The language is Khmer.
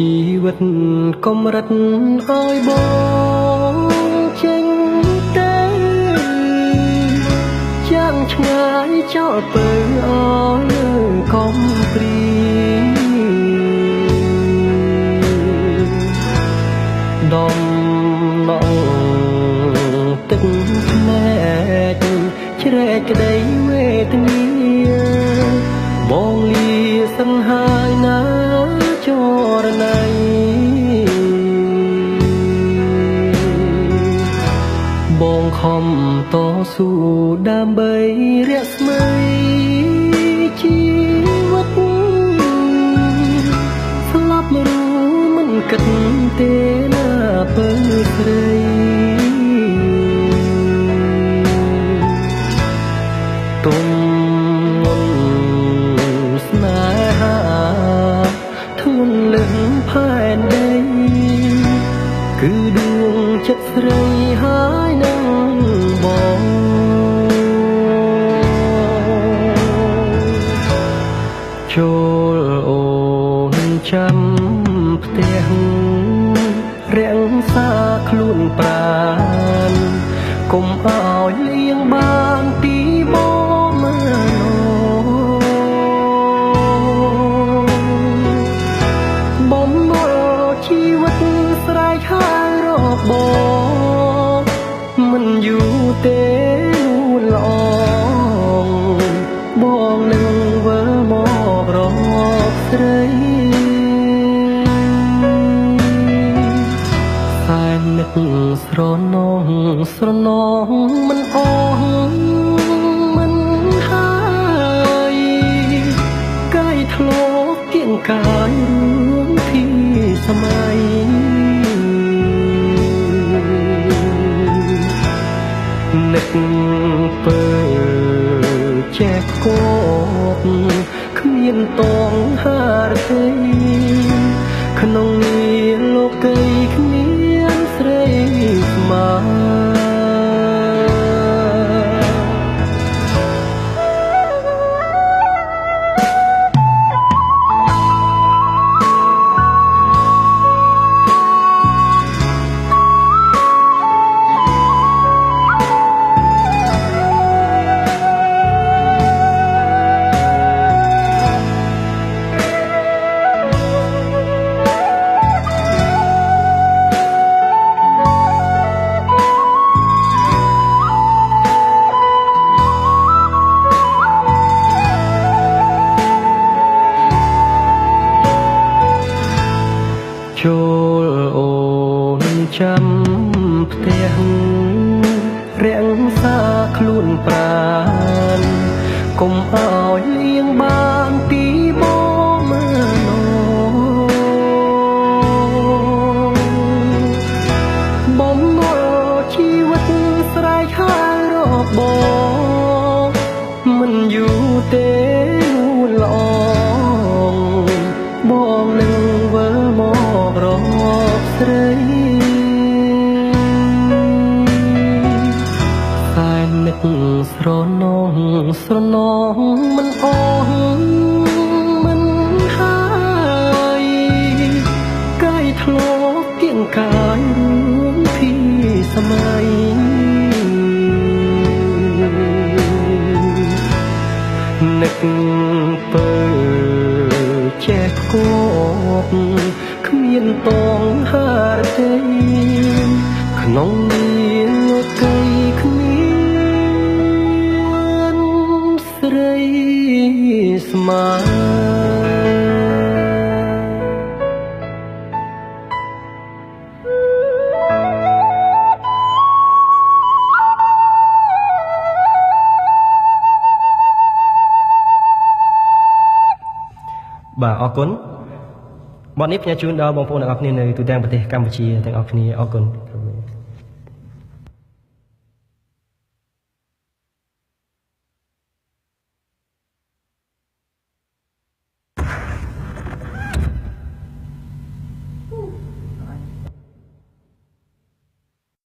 ជីវិតកម្រិតឲ្យបងចេញទៅចាំឆ្ងាយចោលពើអស់កំព្រីដំណងទឹកភ្នែកជ្រែកក្តីវេទនាបងលាសង្ហាយណាចរណៃបងខំតស៊ូដើម្បីរស្មីជីវិតស្លាប់รู้មិនគិតទេណាពើស្រីទុំស្នេហាធន់លឹងផែនដីគឺដួងចិត្តស្រីហើយនឹងបងចូលអូនចាំផ្ទះរាំងសាខ្លួនប្រាណកុំឲ្យលៀងបានពីបងបំណុលជីវិតស្រែកហើយរកបងមិនយូរទេនួនល្អបងនឹងវិលមករកស្រីតែនឹកស្រណងស្រណងមិនអស់មិនហើយកាយធ្លាប់គៀងកាយរឿងពីសម័យនឹកពើចែកគប់គ្មានតងហារទេក្នុងនាលោកីគ្មានស្រីស្មើចូលអូនចាំផ្ទះរាំងសាខ្លួនប្រាណកុំឲ្យលៀងបានពីបងបំណុលជីវិតស្រែកហើយរកបងមិនយូរទេនួនល្អបងនឹងវិលមករកស្រីតែនឹកស្រណងស្រណងមិនអស់មិនហើយកាយធ្លាប់គៀងកាយរឿងពីសម័យនឹកពើចែកគប់គ្មានតងហារទេក្នុងនាលោកីគ្មានស្រីស្មើបាទអរគុណបទនេះផ្ញើជូនដល់បងប្អូនទាំងអស់គ្នានៅទូទាំងប្រទេសកម្ពុជាទាំងអស់គ្នាអរគុណ